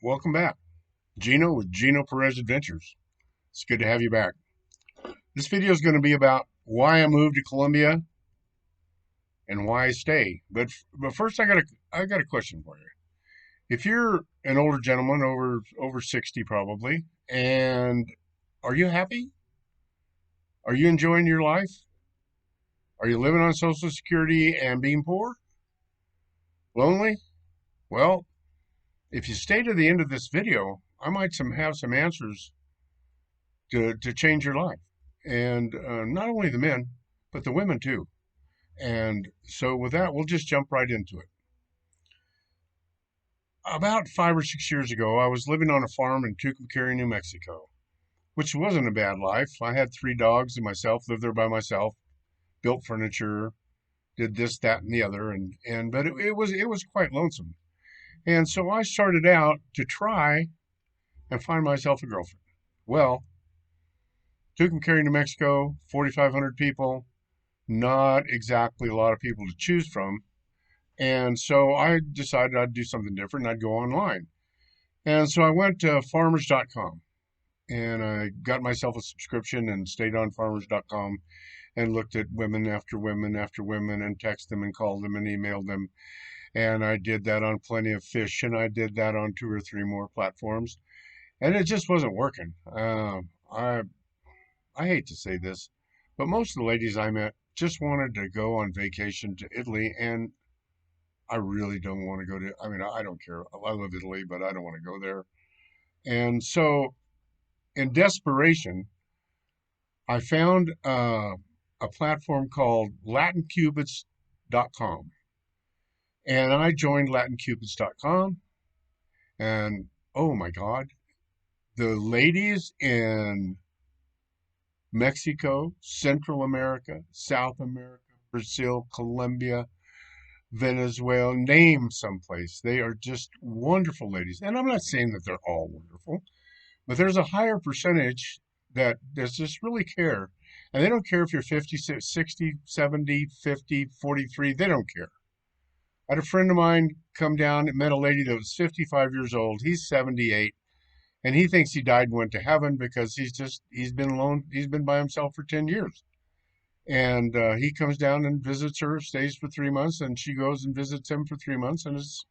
Welcome back. Gino with Gino Perez Adventures. It's good to have you back. This video is going to be about why I moved to Colombia and why I stay. But first I got a question for you. If you're an older gentleman over 60 probably, and are you happy? Are you enjoying your life? Are you living on Social Security and being poor? Lonely? Well, if you stay to the end of this video, I might have some answers to change your life. And not only the men, but the women too. And so, with that, we'll just jump right into it. About 5 or 6 years ago, I was living on a farm in Tucumcari, New Mexico, which wasn't a bad life. I had 3 dogs and myself, lived there by myself, built furniture, did this, that, and the other, and but it was quite lonesome. And so I started out to try and find myself a girlfriend. Well, Tucumcari, New Mexico, 4,500 people, not exactly a lot of people to choose from. And so I decided I'd do something different. I'd go online. And so I went to farmers.com and I got myself a subscription and stayed on farmers.com and looked at women after women after women and texted them and called them and emailed them. And I did that on Plenty of Fish and I did that on 2 or 3 more platforms. And it just wasn't working. I hate to say this, but most of the ladies I met just wanted to go on vacation to Italy, and I really don't want to go to. I mean, I don't care. I love Italy, but I don't want to go there. And so, in desperation, I found a platform called LatinCupids.com, and I joined LatinCupids.com, and oh my God, the ladies in Mexico, Central America, South America, Brazil, Colombia, Venezuela, name someplace. They are just wonderful ladies. And I'm not saying that they're all wonderful, but there's a higher percentage that does just really care. And they don't care if you're 50, 60, 70, 50, 43. They don't care. I had a friend of mine come down and met a lady that was 55 years old. He's 78. And he thinks he died and went to heaven because he's been alone. He's been by himself for 10 years. And he comes down and visits her, stays for 3 months, and she goes and visits him for 3 months, and it's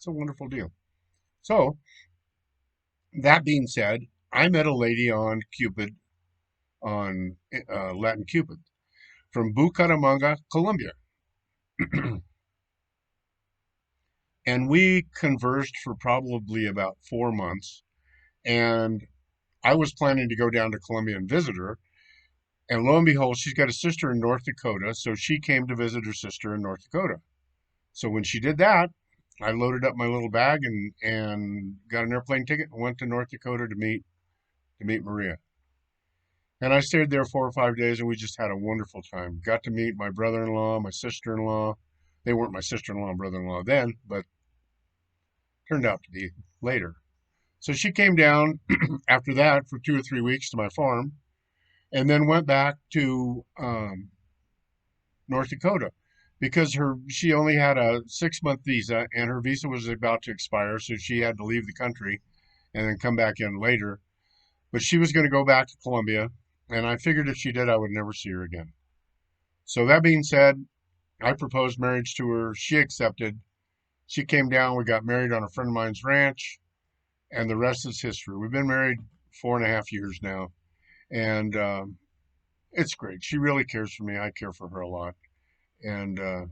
a wonderful deal. So that being said, I met a lady on Cupid on Latin Cupid from Bucaramanga, Colombia, and we conversed for probably about 4 months. And I was planning to go down to Colombia and visit her. And lo and behold, she's got a sister in North Dakota, so she came to visit her sister in North Dakota. So when she did that, I loaded up my little bag and got an airplane ticket and went to North Dakota to meet Maria. And I stayed there 4 or 5 days, and we just had a wonderful time. Got to meet my brother-in-law, my sister-in-law. They weren't my sister-in-law and brother-in-law then, but turned out to be later. So she came down after that for 2 or 3 weeks to my farm, and then went back to North Dakota because her she only had a 6 month visa and her visa was about to expire, so she had to leave the country and then come back in later. But she was going to go back to Colombia, and I figured if she did, I would never see her again. So that being said, I proposed marriage to her. She accepted. She came down. We got married on a friend of mine's ranch, and the rest is history. We've been married 4.5 years now, and it's great. She really cares for me. I care for her a lot, and uh,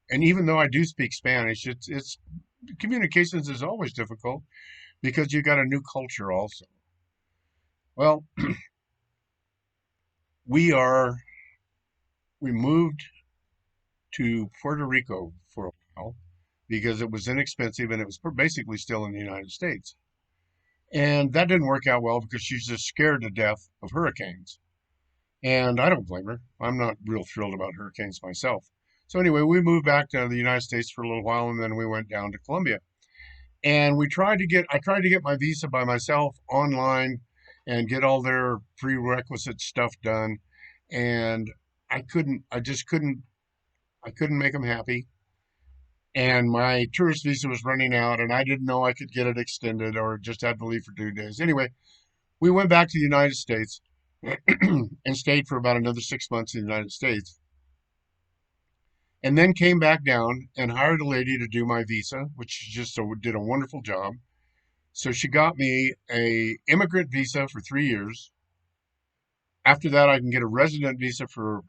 and even though I do speak Spanish, it's communications is always difficult because you got a new culture also. Well, we are we moved to Puerto Rico for a while because it was inexpensive and it was basically still in the United States. And that didn't work out well because she's just scared to death of hurricanes. And I don't blame her. I'm not real thrilled about hurricanes myself. So anyway, we moved back to the United States for a little while and then we went down to Colombia. And I tried to get my visa by myself online and get all their prerequisite stuff done. And I just couldn't make them happy. and my tourist visa was running out, and I didn't know I could get it extended or just had to leave for 2 days. Anyway, we went back to the United States and stayed for about another 6 months in the United States, and then came back down and hired a lady to do my visa, which she just did a wonderful job. So she got me a immigrant visa for 3 years. After that, I can get a resident visa for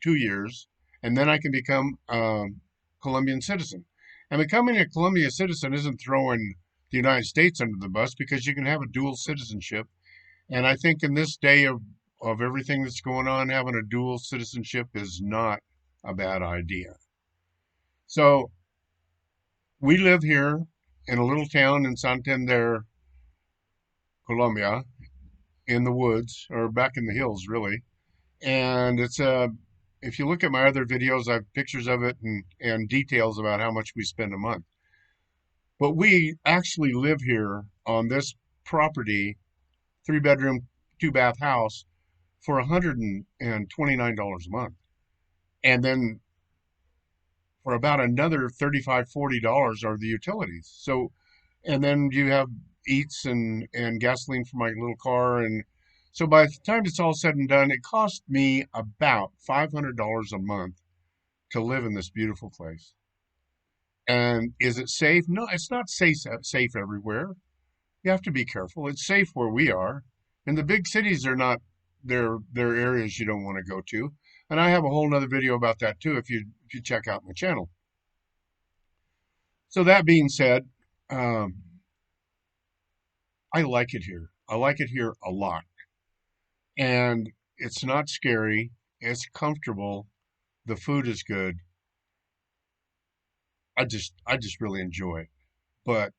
2 years, and then I can become a Colombian citizen. And becoming a Colombian citizen isn't throwing the United States under the bus because you can have a dual citizenship. And I think in this day of everything that's going on, having a dual citizenship is not a bad idea. So we live here in a little town in Santander, Colombia, in the woods or back in the hills, really. And it's a if you look at my other videos, I have pictures of it and details about how much we spend a month. But we actually live here on this property, 3 bedroom, 2 bath house for $129 a month. And then for about another $35-$40 are the utilities. So, and then you have eats and gasoline for my little car. And so by the time it's all said and done, it cost me about $500 a month to live in this beautiful place. And is it safe? No, it's not safe everywhere. You have to be careful. It's safe where we are. And the big cities are not, they're areas you don't want to go to. And I have a whole nother video about that too if you check out my channel. So that being said, um, I like it here. I like it here a lot. And it's not scary. It's comfortable. The food is good. I just really enjoy it. But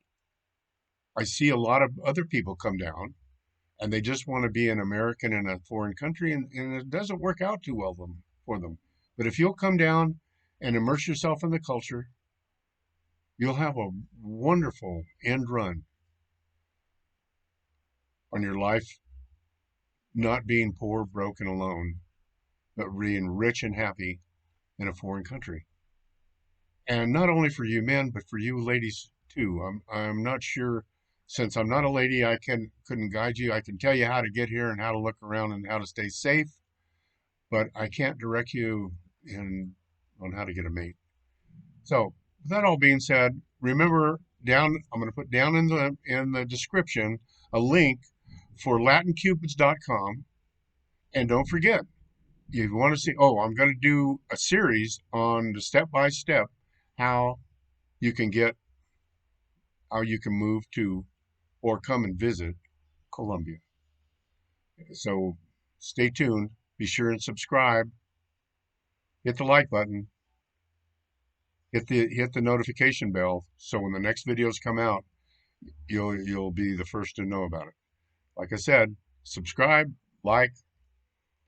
I see a lot of other people come down and they just want to be an American in a foreign country, and it doesn't work out too well for them. But if you'll come down and immerse yourself in the culture, you'll have a wonderful end run on your life, not being poor, broke, and alone, but being rich and happy in a foreign country. And not only for you men, but for you ladies too. I'm not sure, since I'm not a lady, couldn't guide you. I can tell you how to get here and how to look around and how to stay safe, but I can't direct you in on how to get a mate. So, with that all being said, remember I'm going to put down in the description a link for latincupids.com, and don't forget, if you want to see, I'm going to do a series on the step by step how you can get how you can move to or come and visit Colombia. So stay tuned. Be sure and subscribe. Hit the like button. Hit the notification bell so when the next videos come out, you'll be the first to know about it. Like I said, subscribe, like,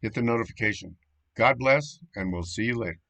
hit the notification. God bless, and we'll see you later.